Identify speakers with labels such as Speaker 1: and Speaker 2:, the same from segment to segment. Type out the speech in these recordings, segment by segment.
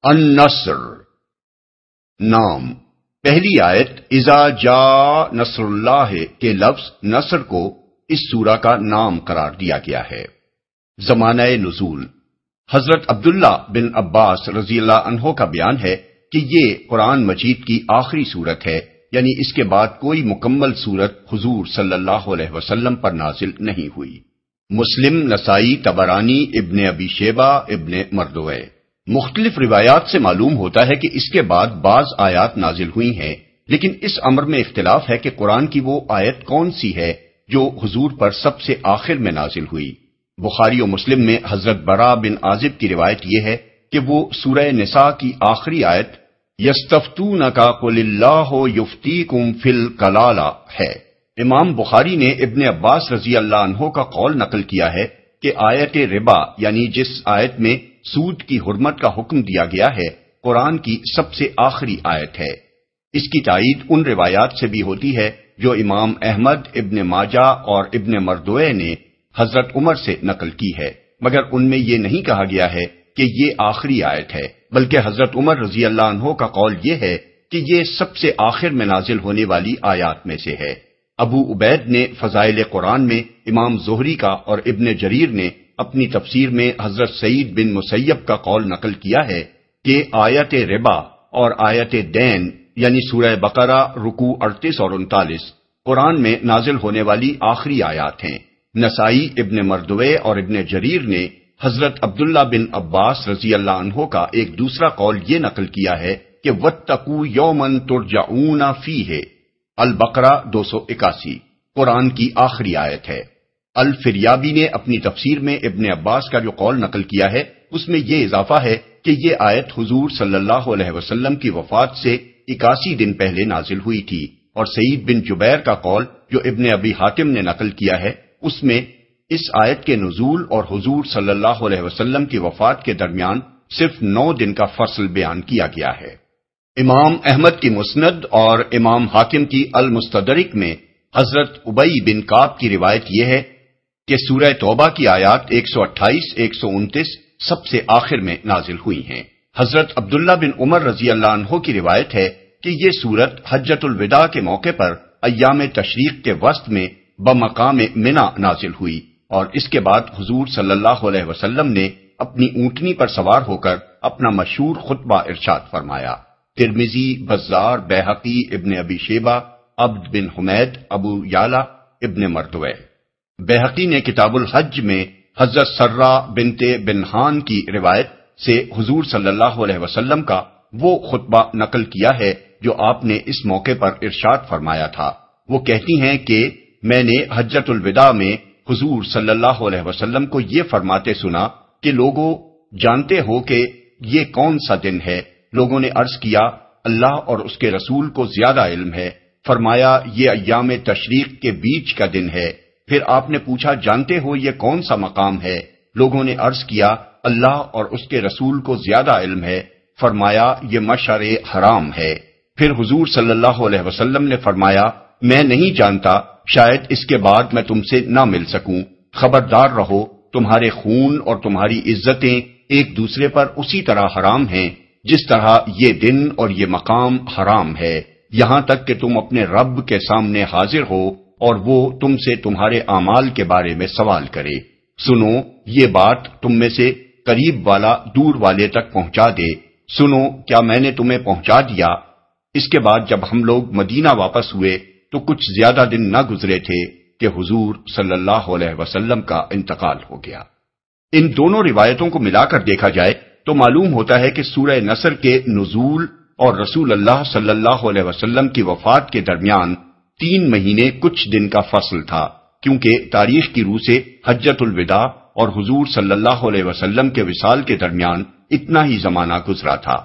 Speaker 1: النصر نام۔ پہلی آیت اذا جاء نصر اللہ کے لفظ نصر کو اس سورہ کا نام قرار دیا گیا ہے۔ زمانہ نزول حضرت عبداللہ بن عباس رضی اللہ عنہ کا بیان ہے کہ یہ قرآن مجید کی آخری سورت ہے، یعنی اس کے بعد کوئی مکمل سورت حضور صلی اللہ علیہ وسلم پر نازل نہیں ہوئی۔ مسلم، نسائی، طبرانی، ابن ابی شیبہ، ابن مردوے۔ مختلف روایات سے معلوم ہوتا ہے کہ اس کے بعد بعض آیات نازل ہوئی ہیں، لیکن اس امر میں اختلاف ہے کہ قرآن کی وہ آیت کون سی ہے جو حضور پر سب سے آخر میں نازل ہوئی۔ بخاری و مسلم میں حضرت برا بن عازب کی روایت یہ ہے کہ وہ سورہ نساء کی آخری آیت یستفتونک قل اللہ یفتیکم فی الکلالہ ہے۔ امام بخاری نے ابن عباس رضی اللہ عنہ کا قول نقل کیا ہے کہ آیت ربا، یعنی جس آیت میں سود کی حرمت کا حکم دیا گیا ہے، قرآن کی سب سے آخری آیت ہے۔ اس کی تائید ان روایات سے بھی ہوتی ہے جو امام احمد، ابن ماجہ اور ابن مردوے نے حضرت عمر سے نقل کی ہے، مگر ان میں یہ نہیں کہا گیا ہے کہ یہ آخری آیت ہے، بلکہ حضرت عمر رضی اللہ عنہ کا قول یہ ہے کہ یہ سب سے آخر میں نازل ہونے والی آیات میں سے ہے۔ ابو عبید نے فضائل قرآن میں امام زہری کا اور ابن جریر نے اپنی تفسیر میں حضرت سعید بن مسیب کا قول نقل کیا ہے کہ آیت ربا اور آیت دین یعنی سورہ بقرہ رکوع 38 اور 39 قرآن میں نازل ہونے والی آخری آیات ہیں۔ نسائی، ابن مردوے اور ابن جریر نے حضرت عبداللہ بن عباس رضی اللہ عنہ کا ایک دوسرا قول یہ نقل کیا ہے کہ وَاتَّقُوا يَوْمًا تُرْجَعُونَ فِيهِ البقرہ 281 قرآن کی آخری آیت ہے۔ الفریابی نے اپنی تفسیر میں ابن عباس کا جو قول نقل کیا ہے اس میں یہ اضافہ ہے کہ یہ آیت حضور صلی اللہ علیہ وسلم کی وفات سے 81 دن پہلے نازل ہوئی تھی، اور سعید بن جبیر کا قول جو ابن ابی حاتم نے نقل کیا ہے اس میں اس آیت کے نزول اور حضور صلی اللہ علیہ وسلم کی وفات کے درمیان صرف 9 دن کا فصل بیان کیا گیا ہے۔ امام احمد کی مسند اور امام حاکم کی المستدرک میں حضرت ابی بن کعب کی روایت یہ ہے کہ سورہ توبہ کی آیات 128، 129 سب سے آخر میں نازل ہوئی ہیں۔ حضرت عبداللہ بن عمر رضی اللہ عنہ کی روایت ہے کہ یہ سورت حجۃ الوداع کے موقع پر ایام تشریق کے وسط میں بمقام منی نازل ہوئی، اور اس کے بعد حضور صلی اللہ علیہ وسلم نے اپنی اونٹنی پر سوار ہو کر اپنا مشہور خطبہ ارشاد فرمایا۔ ترمذی، بزار، بیہقی، ابن ابی شیبہ، عبد بن حمید، ابو یعلا، ابن مردوے۔ بیہقی نے کتاب الحج میں حضرت سرہ بنت بنہان کی روایت سے حضور صلی اللہ علیہ وسلم کا وہ خطبہ نقل کیا ہے جو آپ نے اس موقع پر ارشاد فرمایا تھا۔ وہ کہتی ہیں کہ میں نے حجۃ الوداع میں حضور صلی اللہ علیہ وسلم کو یہ فرماتے سنا کہ لوگوں جانتے ہو کہ یہ کون سا دن ہے؟ لوگوں نے عرض کیا اللہ اور اس کے رسول کو زیادہ علم ہے۔ فرمایا یہ ایام تشریق کے بیچ کا دن ہے۔ پھر آپ نے پوچھا جانتے ہو یہ کون سا مقام ہے؟ لوگوں نے عرض کیا اللہ اور اس کے رسول کو زیادہ علم ہے۔ فرمایا یہ مشعر حرام ہے۔ پھر حضور صلی اللہ علیہ وسلم نے فرمایا میں نہیں جانتا، شاید اس کے بعد میں تم سے نہ مل سکوں۔ خبردار رہو، تمہارے خون اور تمہاری عزتیں ایک دوسرے پر اسی طرح حرام ہیں جس طرح یہ دن اور یہ مقام حرام ہے، یہاں تک کہ تم اپنے رب کے سامنے حاضر ہو اور وہ تم سے تمہارے اعمال کے بارے میں سوال کرے۔ سنو یہ بات تم میں سے قریب والا دور والے تک پہنچا دے۔ سنو کیا میں نے تمہیں پہنچا دیا؟ اس کے بعد جب ہم لوگ مدینہ واپس ہوئے تو کچھ زیادہ دن نہ گزرے تھے کہ حضور صلی اللہ علیہ وسلم کا انتقال ہو گیا۔ ان دونوں روایتوں کو ملا کر دیکھا جائے تو معلوم ہوتا ہے کہ سورہ نصر کے نزول اور رسول اللہ صلی اللہ علیہ وسلم کی وفات کے درمیان 3 مہینے کچھ دن کا فصل تھا، کیونکہ تاریخ کی روح سے حجۃ الوداع اور حضور صلی اللہ علیہ وسلم کے وصال کے درمیان اتنا ہی زمانہ گزرا تھا۔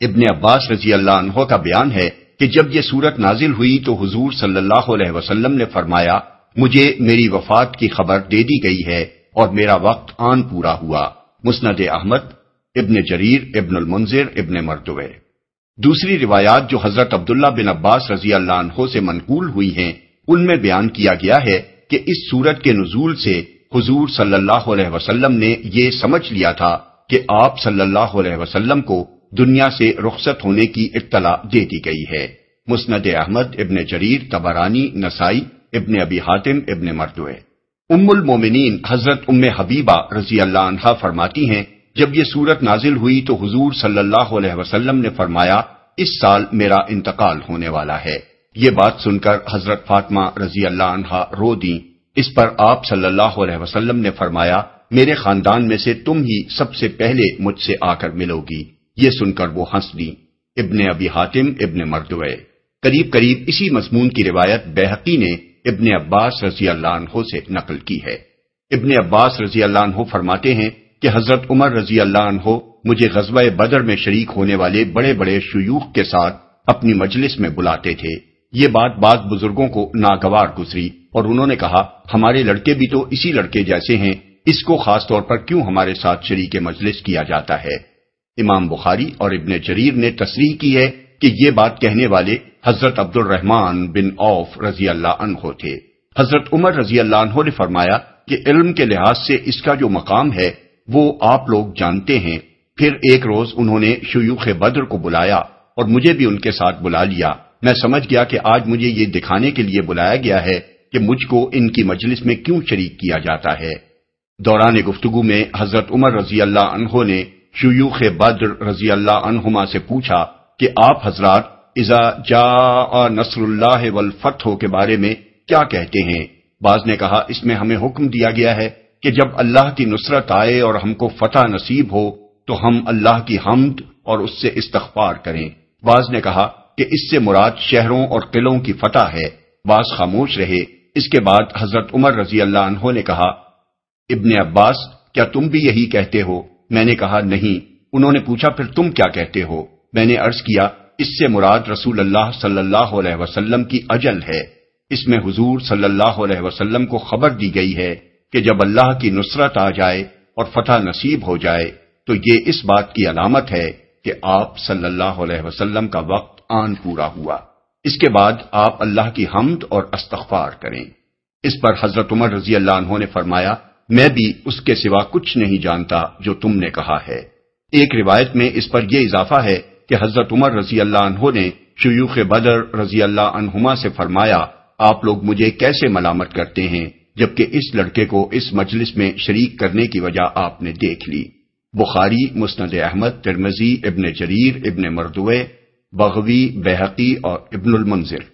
Speaker 1: ابن عباس رضی اللہ عنہ کا بیان ہے کہ جب یہ سورت نازل ہوئی تو حضور صلی اللہ علیہ وسلم نے فرمایا مجھے میری وفات کی خبر دے دی گئی ہے اور میرا وقت آن پورا ہوا۔ مسند احمد، ابن جریر، ابن المنذر، ابن مردوے۔ دوسری روایات جو حضرت عبداللہ بن عباس رضی اللہ عنہ سے منقول ہوئی ہیں ان میں بیان کیا گیا ہے کہ اس سورت کے نزول سے حضور صلی اللہ علیہ وسلم نے یہ سمجھ لیا تھا کہ آپ صلی اللہ علیہ وسلم کو دنیا سے رخصت ہونے کی اطلاع دے دی گئی ہے۔ مسند احمد، ابن جریر، طبرانی، نسائی، ابن ابی حاتم، ابن مردوے۔ ام المومنین حضرت ام حبیبہ رضی اللہ عنہا فرماتی ہیں، جب یہ سورت نازل ہوئی تو حضور صلی اللہ علیہ وسلم نے فرمایا، اس سال میرا انتقال ہونے والا ہے۔ یہ بات سن کر حضرت فاطمہ رضی اللہ عنہا رو دیں۔ اس پر آپ صلی اللہ علیہ وسلم نے فرمایا، میرے خاندان میں سے تم ہی سب سے پہلے مجھ سے آ کر ملو گی۔ یہ سن کر وہ ہنس دیں۔ ابن ابی حاتم، ابن مردوے۔ قریب قریب اسی مضمون کی روایت بیہقی نے ابن عباس رضی اللہ عنہ سے نقل کی ہے۔ ابن عباس رضی اللہ عنہ فرماتے ہیں کہ حضرت عمر رضی اللہ عنہ مجھے غزوہ بدر میں شریک ہونے والے بڑے بڑے شیوخ کے ساتھ اپنی مجلس میں بلاتے تھے۔ یہ بات بعض بزرگوں کو ناگوار گزری اور انہوں نے کہا، ہمارے لڑکے بھی تو اسی لڑکے جیسے ہیں، اس کو خاص طور پر کیوں ہمارے ساتھ شریک مجلس کیا جاتا ہے؟ امام بخاری اور ابن جریر نے تصریح کی ہے کہ یہ بات کہنے والے حضرت عبد الرحمن بن عوف رضی اللہ عنہ تھے۔ حضرت عمر رضی اللہ عنہ نے فرمایا کہ علم کے لحاظ سے اس کا جو مقام ہے وہ آپ لوگ جانتے ہیں۔ پھر ایک روز انہوں نے شیوخ بدر کو بلایا اور مجھے بھی ان کے ساتھ بلا لیا۔ میں سمجھ گیا کہ آج مجھے یہ دکھانے کے لیے بلایا گیا ہے کہ مجھ کو ان کی مجلس میں کیوں شریک کیا جاتا ہے۔ دوران گفتگو میں حضرت عمر رضی اللہ عنہ نے شیوخ بدر رضی اللہ عنہما سے پوچھا کہ آپ حضرات اذا جاء نصر اللہ والفتح کے بارے میں کیا کہتے ہیں؟ بعض نے کہا، اس میں ہمیں حکم دیا گیا ہے کہ جب اللہ کی نصرت آئے اور ہم کو فتح نصیب ہو تو ہم اللہ کی حمد اور اس سے استغفار کریں۔ بعض نے کہا کہ اس سے مراد شہروں اور قلعوں کی فتح ہے۔ بعض خاموش رہے۔ اس کے بعد حضرت عمر رضی اللہ عنہ نے کہا، ابن عباس کیا تم بھی یہی کہتے ہو؟ میں نے کہا نہیں۔ انہوں نے پوچھا، پھر تم کیا کہتے ہو؟ میں نے عرض کیا، اس سے مراد رسول اللہ صلی اللہ علیہ وسلم کی اجل ہے۔ اس میں حضور صلی اللہ علیہ وسلم کو خبر دی گئی ہے کہ جب اللہ کی نصرت آ جائے اور فتح نصیب ہو جائے تو یہ اس بات کی علامت ہے کہ آپ صلی اللہ علیہ وسلم کا وقت آن پورا ہوا۔ اس کے بعد آپ اللہ کی حمد اور استغفار کریں۔ اس پر حضرت عمر رضی اللہ عنہ نے فرمایا، میں بھی اس کے سوا کچھ نہیں جانتا جو تم نے کہا ہے۔ ایک روایت میں اس پر یہ اضافہ ہے کہ حضرت عمر رضی اللہ عنہ نے شیوخ بدر رضی اللہ عنہما سے فرمایا، آپ لوگ مجھے کیسے ملامت کرتے ہیں جبکہ اس لڑکے کو اس مجلس میں شریک کرنے کی وجہ آپ نے دیکھ لی۔ بخاری، مسند احمد، ترمذی، ابن جریر، ابن مردوے، بغوی، بیہقی اور ابن المنذر۔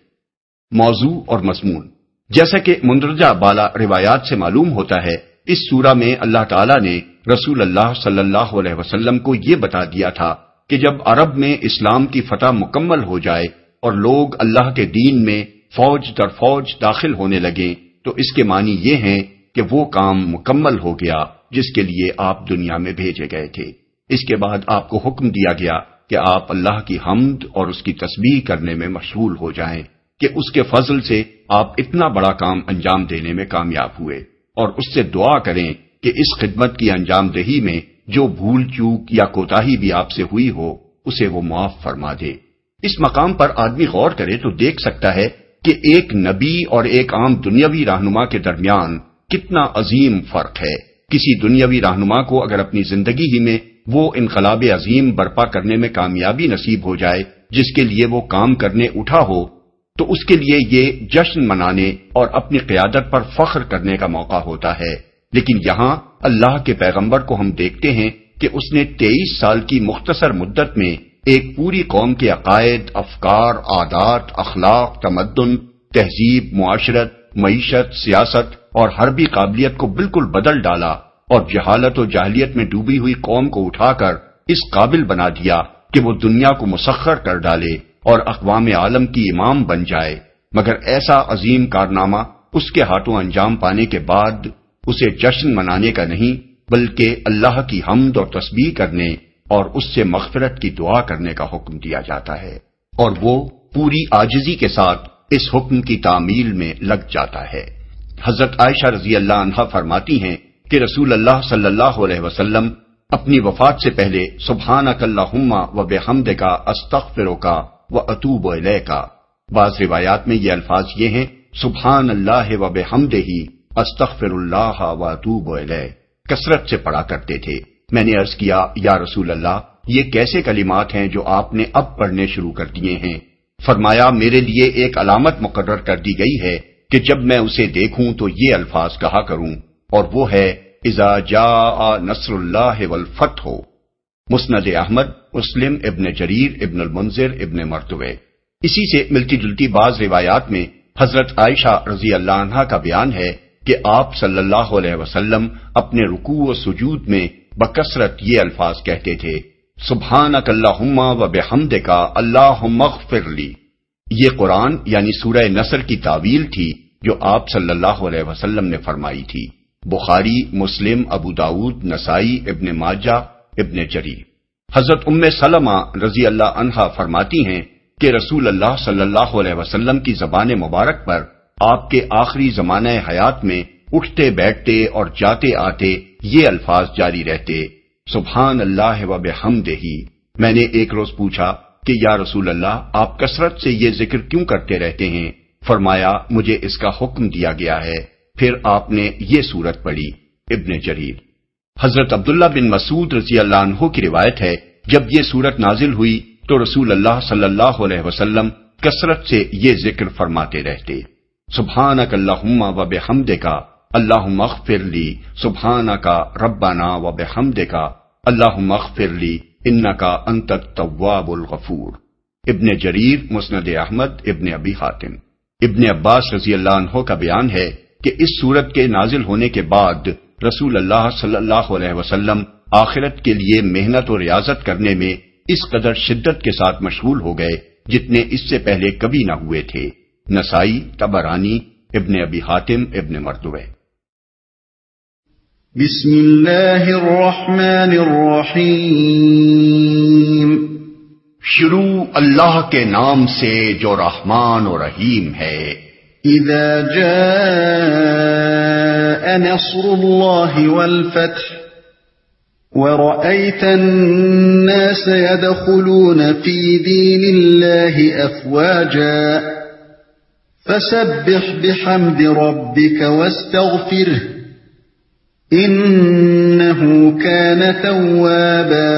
Speaker 1: موضوع اور مضمون۔ جیسا کہ مندرجہ بالا روایات سے معلوم ہوتا ہے، اس سورہ میں اللہ تعالیٰ نے رسول اللہ صلی اللہ علیہ وسلم کو یہ بتا دیا تھا کہ جب عرب میں اسلام کی فتح مکمل ہو جائے اور لوگ اللہ کے دین میں فوج در فوج داخل ہونے لگیں تو اس کے معنی یہ ہیں کہ وہ کام مکمل ہو گیا جس کے لیے آپ دنیا میں بھیجے گئے تھے۔ اس کے بعد آپ کو حکم دیا گیا کہ آپ اللہ کی حمد اور اس کی تسبیح کرنے میں مشغول ہو جائیں کہ اس کے فضل سے آپ اتنا بڑا کام انجام دینے میں کامیاب ہوئے، اور اس سے دعا کریں کہ اس خدمت کی انجام دہی میں جو بھول چوک یا کوتاہی بھی آپ سے ہوئی ہو اسے وہ معاف فرما دے۔ اس مقام پر آدمی غور کرے تو دیکھ سکتا ہے کہ ایک نبی اور ایک عام دنیاوی رہنما کے درمیان کتنا عظیم فرق ہے۔ کسی دنیاوی رہنما کو اگر اپنی زندگی ہی میں وہ انقلاب عظیم برپا کرنے میں کامیابی نصیب ہو جائے جس کے لیے وہ کام کرنے اٹھا ہو تو اس کے لیے یہ جشن منانے اور اپنی قیادت پر فخر کرنے کا موقع ہوتا ہے، لیکن یہاں اللہ کے پیغمبر کو ہم دیکھتے ہیں کہ اس نے 23 سال کی مختصر مدت میں ایک پوری قوم کے عقائد، افکار، عادات، اخلاق، تمدن، تہذیب، معاشرت، معیشت، سیاست اور حربی قابلیت کو بالکل بدل ڈالا اور جہالت و جاہلیت میں ڈوبی ہوئی قوم کو اٹھا کر اس قابل بنا دیا کہ وہ دنیا کو مسخر کر ڈالے اور اقوام عالم کی امام بن جائے۔ مگر ایسا عظیم کارنامہ اس کے ہاتھوں انجام پانے کے بعد اسے جشن منانے کا نہیں بلکہ اللہ کی حمد اور تسبیح کرنے اور اس سے مغفرت کی دعا کرنے کا حکم دیا جاتا ہے، اور وہ پوری عاجزی کے ساتھ اس حکم کی تعمیل میں لگ جاتا ہے۔ حضرت عائشہ رضی اللہ عنہا فرماتی ہیں کہ رسول اللہ صلی اللہ علیہ وسلم اپنی وفات سے پہلے سبحانک اللہم و بحمدک استغفرک و اتوب الیک، بعض روایات میں یہ الفاظ یہ ہیں سبحان اللہ و بحمدہ استغفر اللہ و اتوب الیہ، کثرت سے پڑھا کرتے تھے۔ میں نے عرض کیا یا رسول اللہ، یہ کیسے کلمات ہیں جو آپ نے اب پڑھنے شروع کر دیے ہیں؟ فرمایا میرے لیے ایک علامت مقرر کر دی گئی ہے کہ جب میں اسے دیکھوں تو یہ الفاظ کہا کروں، اور وہ ہے اذا جاء نصر اللہ والفتح۔ مسند احمد، مسلم، ابن جریر، ابن المنذر، ابن مردوے۔ اسی سے ملتی جلتی بعض روایات میں حضرت عائشہ رضی اللہ عنہا کا بیان ہے کہ آپ صلی اللہ علیہ وسلم اپنے رکوع و سجود میں بکثرت یہ الفاظ کہتے تھے، سبحانک اللہم و بحمدک اللہم اغفر لی۔ یہ قرآن یعنی سورہ نصر کی تعویل تھی جو آپ صلی اللہ علیہ وسلم نے فرمائی تھی۔ بخاری، مسلم، ابو داود، نسائی، ابن ماجہ، ابن جریر۔ حضرت ام سلمہ رضی اللہ عنہا فرماتی ہیں کہ رسول اللہ صلی اللہ علیہ وسلم کی زبان مبارک پر آپ کے آخری زمانہ حیات میں اٹھتے بیٹھتے اور جاتے آتے یہ الفاظ جاری رہتے، سبحان اللہ و بحمدہ۔ میں نے ایک روز پوچھا کہ یا رسول اللہ، آپ کثرت سے یہ ذکر کیوں کرتے رہتے ہیں؟ فرمایا مجھے اس کا حکم دیا گیا ہے۔ پھر آپ نے یہ سورت پڑھی۔ ابن جریر۔ حضرت عبداللہ بن مسعود رضی اللہ عنہ کی روایت ہے جب یہ سورت نازل ہوئی تو رسول اللہ صلی اللہ علیہ وسلم کثرت سے یہ ذکر فرماتے رہتے، سبحانک اللہم و بحمدک اللہم اغفر لی، سبحانک ربنا و بحمدک اللہم اغفر لی انک انت التواب الغفور۔ ابن جریر، مسند احمد، ابن ابی حاتم۔ ابن عباس رضی اللہ عنہ کا بیان ہے کہ اس سورت کے نازل ہونے کے بعد رسول اللہ صلی اللہ علیہ وسلم آخرت کے لیے محنت و ریاضت کرنے میں اس قدر شدت کے ساتھ مشغول ہو گئے جتنے اس سے پہلے کبھی نہ ہوئے تھے۔ نسائی، طبرانی، ابن ابی حاتم، ابن مردوے۔
Speaker 2: بسم اللہ الرحمن الرحیم۔
Speaker 1: شروع اللہ کے نام سے جو رحمان و رحیم ہے۔
Speaker 2: اذا جاء نصر اللہ والفتح ورأيت الناس يدخلون في دين الله أفواجا فسبح بحمد ربك واستغفره إنه كان توابا۔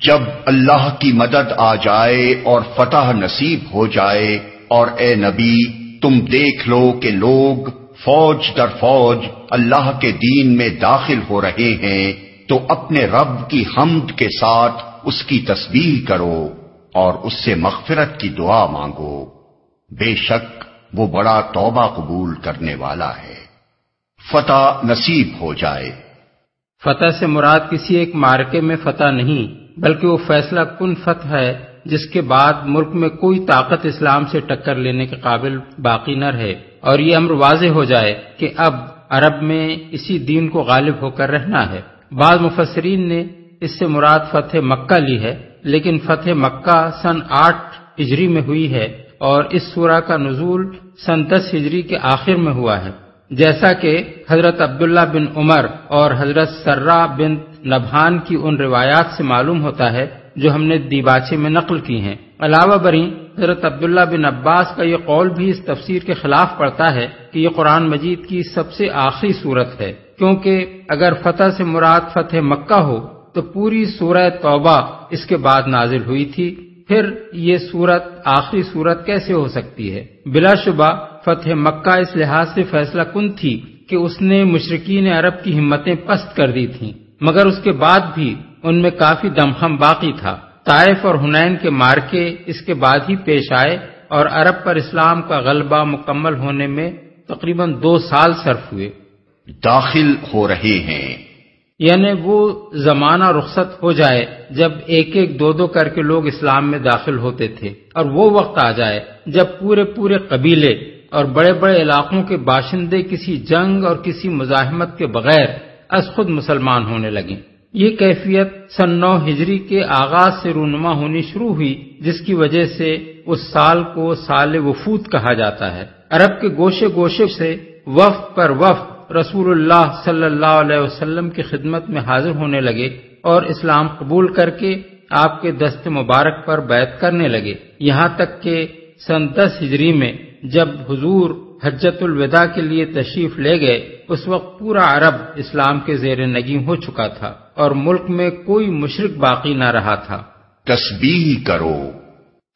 Speaker 1: جب اللہ کی مدد آ جائے اور فتح نصیب ہو جائے، اور اے نبی تم دیکھ لو کہ لوگ فوج در فوج اللہ کے دین میں داخل ہو رہے ہیں تو اپنے رب کی حمد کے ساتھ اس کی تسبیح کرو اور اس سے مغفرت کی دعا مانگو، بے شک وہ بڑا توبہ قبول کرنے والا ہے۔ فتح نصیب ہو جائے۔
Speaker 3: فتح سے مراد کسی ایک معرکے میں فتح نہیں بلکہ وہ فیصلہ کن فتح ہے جس کے بعد ملک میں کوئی طاقت اسلام سے ٹکر لینے کے قابل باقی نہ رہے، اور یہ امر واضح ہو جائے کہ اب عرب میں اسی دین کو غالب ہو کر رہنا ہے۔ بعض مفسرین نے اس سے مراد فتح مکہ لی ہے، لیکن فتح مکہ سن 8 ہجری میں ہوئی ہے اور اس سورہ کا نزول سن 10 ہجری کے آخر میں ہوا ہے، جیسا کہ حضرت عبداللہ بن عمر اور حضرت سرہ بنت نبہان کی ان روایات سے معلوم ہوتا ہے جو ہم نے دیباچے میں نقل کی ہیں۔ علاوہ بریں حضرت عبداللہ بن عباس کا یہ قول بھی اس تفسیر کے خلاف پڑتا ہے کہ یہ قرآن مجید کی سب سے آخری سورت ہے، کیونکہ اگر فتح سے مراد فتح مکہ ہو تو پوری سورہ توبہ اس کے بعد نازل ہوئی تھی، پھر یہ سورت آخری سورت کیسے ہو سکتی ہے؟ بلا شبہ فتح مکہ اس لحاظ سے فیصلہ کن تھی کہ اس نے مشرکین عرب کی ہمتیں پست کر دی تھیں، مگر اس کے بعد بھی ان میں کافی دمخم باقی تھا۔ طائف اور حنین کے مارکے اس کے بعد ہی پیش آئے اور عرب پر اسلام کا غلبہ مکمل ہونے میں تقریباً 2 سال صرف ہوئے۔
Speaker 1: داخل ہو رہے ہیں
Speaker 3: یعنی وہ زمانہ رخصت ہو جائے جب ایک ایک 2 کر کے لوگ اسلام میں داخل ہوتے تھے، اور وہ وقت آ جائے جب پورے قبیلے اور بڑے بڑے علاقوں کے باشندے کسی جنگ اور کسی مزاحمت کے بغیر از خود مسلمان ہونے لگیں۔ یہ کیفیت سن 9 ہجری کے آغاز سے رونما ہونی شروع ہوئی، جس کی وجہ سے اس سال کو سال وفود کہا جاتا ہے۔ عرب کے گوشے گوشے سے وفد پر وفد رسول اللہ صلی اللہ علیہ وسلم کی خدمت میں حاضر ہونے لگے اور اسلام قبول کر کے آپ کے دست مبارک پر بیعت کرنے لگے، یہاں تک کہ سن 10 ہجری میں جب حضور حجۃ الوداع کے لیے تشریف لے گئے اس وقت پورا عرب اسلام کے زیر نگین ہو چکا تھا اور ملک میں کوئی مشرک باقی نہ رہا تھا۔
Speaker 1: تسبیح کرو۔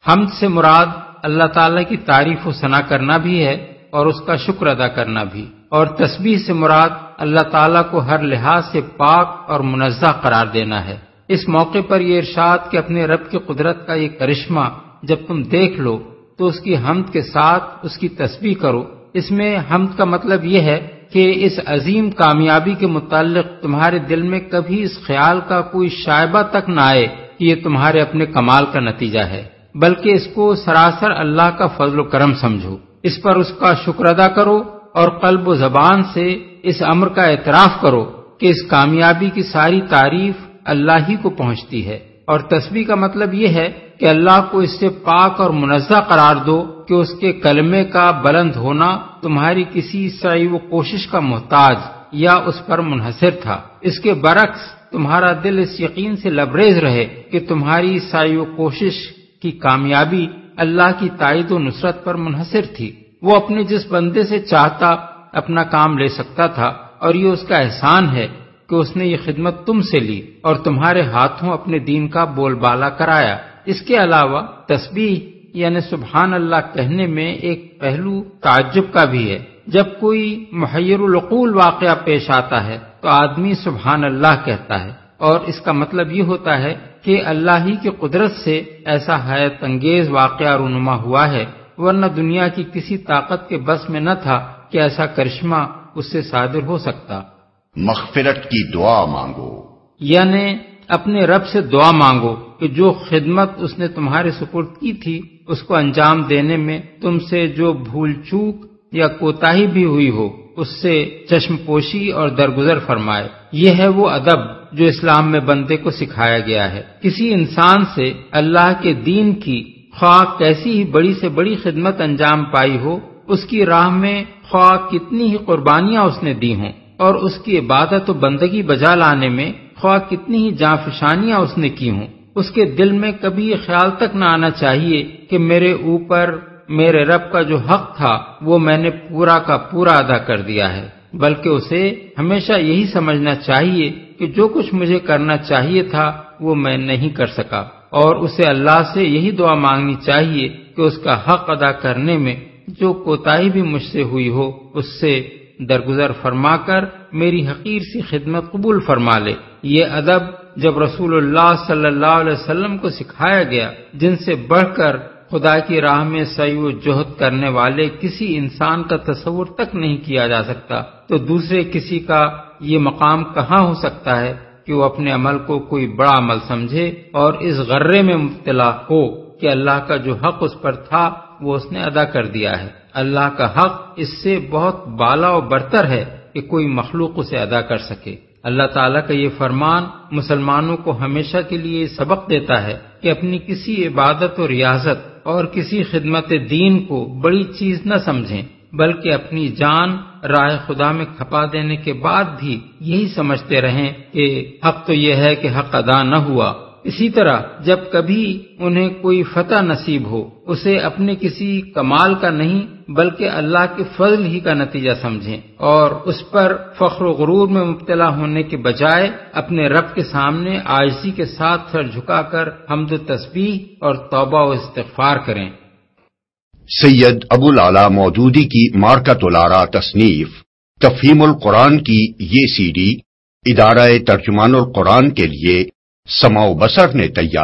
Speaker 3: حمد سے مراد اللہ تعالیٰ کی تعریف و ثنا کرنا بھی ہے اور اس کا شکر ادا کرنا بھی، اور تسبیح سے مراد اللہ تعالیٰ کو ہر لحاظ سے پاک اور منزہ قرار دینا ہے۔ اس موقع پر یہ ارشاد کہ اپنے رب کی قدرت کا یہ کرشمہ جب تم دیکھ لو تو اس کی حمد کے ساتھ اس کی تسبیح کرو۔ اس میں حمد کا مطلب یہ ہے کہ اس عظیم کامیابی کے متعلق تمہارے دل میں کبھی اس خیال کا کوئی شائبہ تک نہ آئے کہ یہ تمہارے اپنے کمال کا نتیجہ ہے، بلکہ اس کو سراسر اللہ کا فضل و کرم سمجھو۔ اس پر اس کا شکر ادا کرو اور قلب و زبان سے اس امر کا اعتراف کرو کہ اس کامیابی کی ساری تعریف اللہ ہی کو پہنچتی ہے۔ اور تسبیح کا مطلب یہ ہے کہ اللہ کو اس سے پاک اور منزہ قرار دو کہ اس کے کلمے کا بلند ہونا تمہاری کسی سعی و کوشش کا محتاج یا اس پر منحصر تھا۔ اس کے برعکس تمہارا دل اس یقین سے لبریز رہے کہ تمہاری سعی و کوشش کی کامیابی اللہ کی تائید و نصرت پر منحصر تھی۔ وہ اپنے جس بندے سے چاہتا اپنا کام لے سکتا تھا، اور یہ اس کا احسان ہے کہ اس نے یہ خدمت تم سے لی اور تمہارے ہاتھوں اپنے دین کا بول بالا کرایا۔ اس کے علاوہ تسبیح یعنی سبحان اللہ کہنے میں ایک پہلو تعجب کا بھی ہے۔ جب کوئی محیر العقول واقعہ پیش آتا ہے تو آدمی سبحان اللہ کہتا ہے، اور اس کا مطلب یہ ہوتا ہے کہ اللہ ہی کی قدرت سے ایسا حیرت انگیز واقعہ رونما ہوا ہے، ورنہ دنیا کی کسی طاقت کے بس میں نہ تھا کہ ایسا کرشمہ اس سے صادر ہو سکتا۔
Speaker 1: مغفرت کی دعا مانگو،
Speaker 3: یعنی اپنے رب سے دعا مانگو کہ جو خدمت اس نے تمہارے سپرد کی تھی اس کو انجام دینے میں تم سے جو بھول چوک یا کوتاہی بھی ہوئی ہو اس سے چشم پوشی اور درگزر فرمائے۔ یہ ہے وہ ادب جو اسلام میں بندے کو سکھایا گیا ہے۔ کسی انسان سے اللہ کے دین کی خواہ کیسی ہی بڑی سے بڑی خدمت انجام پائی ہو، اس کی راہ میں خواہ کتنی ہی قربانیاں اس نے دی ہوں، اور اس کی عبادت و بندگی بجا لانے میں خواہ کتنی ہی جانفشانیاں اس نے کی ہوں، اس کے دل میں کبھی یہ خیال تک نہ آنا چاہیے کہ میرے اوپر میرے رب کا جو حق تھا وہ میں نے پورا کا پورا ادا کر دیا ہے، بلکہ اسے ہمیشہ یہی سمجھنا چاہیے کہ جو کچھ مجھے کرنا چاہیے تھا وہ میں نہیں کر سکا، اور اسے اللہ سے یہی دعا مانگنی چاہیے کہ اس کا حق ادا کرنے میں جو کوتاہی بھی مجھ سے ہوئی ہو اس سے درگزر فرما کر میری حقیر سی خدمت قبول فرما لے۔ یہ ادب جب رسول اللہ صلی اللہ علیہ وسلم کو سکھایا گیا، جن سے بڑھ کر خدا کی راہ میں سعی و جہد کرنے والے کسی انسان کا تصور تک نہیں کیا جا سکتا، تو دوسرے کسی کا یہ مقام کہاں ہو سکتا ہے کہ وہ اپنے عمل کو کوئی بڑا عمل سمجھے اور اس غرے میں مبتلا ہو کہ اللہ کا جو حق اس پر تھا وہ اس نے ادا کر دیا ہے۔ اللہ کا حق اس سے بہت بالا و برتر ہے کہ کوئی مخلوق اسے ادا کر سکے۔ اللہ تعالیٰ کا یہ فرمان مسلمانوں کو ہمیشہ کے لیے سبق دیتا ہے کہ اپنی کسی عبادت و ریاضت اور کسی خدمت دین کو بڑی چیز نہ سمجھیں، بلکہ اپنی جان راہ خدا میں کھپا دینے کے بعد بھی یہی سمجھتے رہیں کہ حق تو یہ ہے کہ حق ادا نہ ہوا۔ اسی طرح جب کبھی انہیں کوئی فتح نصیب ہو اسے اپنے کسی کمال کا نہیں بلکہ اللہ کے فضل ہی کا نتیجہ سمجھیں، اور اس پر فخر و غرور میں مبتلا ہونے کے بجائے اپنے رب کے سامنے عاجزی کے ساتھ سر جھکا کر حمد و تسبیح اور توبہ و استغفار کریں۔
Speaker 1: سید ابو العلا مودودی کی مارکۃ الآراء تصنیف تفہیم القرآن کی یہ CD ادارہ ترجمان القرآن کے لیے سماع و بصر نے تیار